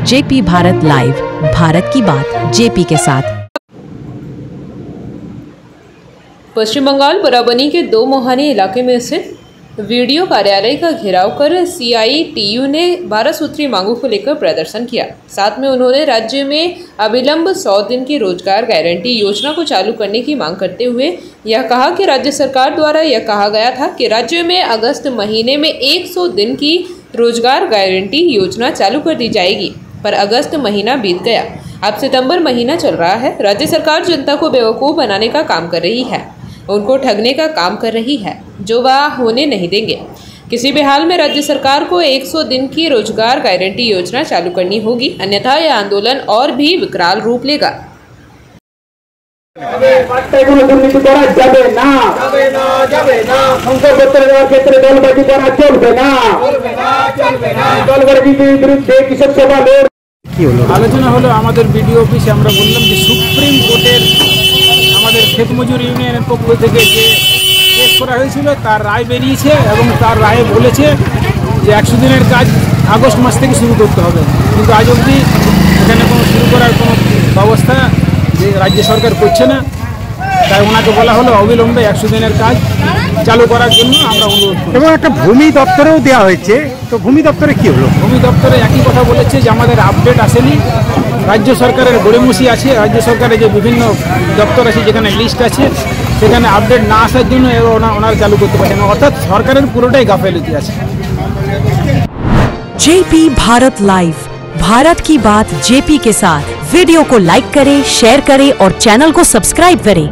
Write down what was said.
JP Bharat live, Bharat की बात JP के साथ। पश्चिम बंगाल बराबनी के 2 मोहानी इलाके में स्थित वीडियो कार्यालय का घेराव कर CITU ने 12 सूत्री मांगों को लेकर प्रदर्शन किया। साथ में उन्होंने राज्य में अविलंब 100 दिन की रोजगार गारंटी योजना को चालू करने की मांग करते हुए यह कहा कि राज्य सरकार द्वारा यह कहा गया था कि राज्य में अगस्त महीने में 100 दिन की रोजगार गारंटी योजना चालू कर दी जाएगी, पर अगस्त महीना बीत गया। अब सितंबर महीना चल रहा है। राज्य सरकार जनता को बेवकूफ़ बनाने का काम कर रही है, उनको ठगने का काम कर रही है, जो वह होने नहीं देंगे। किसी भी हाल में राज्य सरकार को 100 दिन की रोजगार गारंटी योजना चालू करनी होगी, अन्यथा यह आंदोलन और भी विकराल रूप लेगा। আলোচনা হলো আমাদের বিডিও অফিসে। আমরা বললাম যে সুপ্রিম কোর্টের আমাদের ক্ষেত মজুর ইউনিয়নের পক্ষ থেকে যে কেস করা হয়েছিল তার রায় বেরিয়েছে এবং তার রায়ে বলেছে যে 100 দিনের কাজ আগস্ট মাস থেকে শুরু করতে হবে, কিন্তু আজ অবধি এখানে কোনো শুরু করার কোনো ব্যবস্থা যে রাজ্য সরকার করছে না। তাই ওনাকে বলা হলো অবিলম্বে 100 দিনের কাজ চালু করার জন্য আমরা অনুরোধ করি। এবং একটা ভূমি দপ্তরেও দেওয়া হয়েছে, তো ভূমি দপ্তরে কী হলো? ভূমি দপ্তরে একই কথা বলেছে যে আমাদের আপডেট আসেনি। রাজ্য সরকারের গড়িমসি আছে, রাজ্য সরকারের যে বিভিন্ন দপ্তর আছে যেখানে লিস্ট আছে সেখানে আপডেট না আসার জন্য ওনারা চালু করতে পারছেন, অর্থাৎ সরকারের পুরোটাই গাফেলতি আছে। जेपी भारत लाइव, भारत की बात जेपी के साथ। वीडियो को लाइक करें, शेयर करें और चैनल को सब्सक्राइब करें।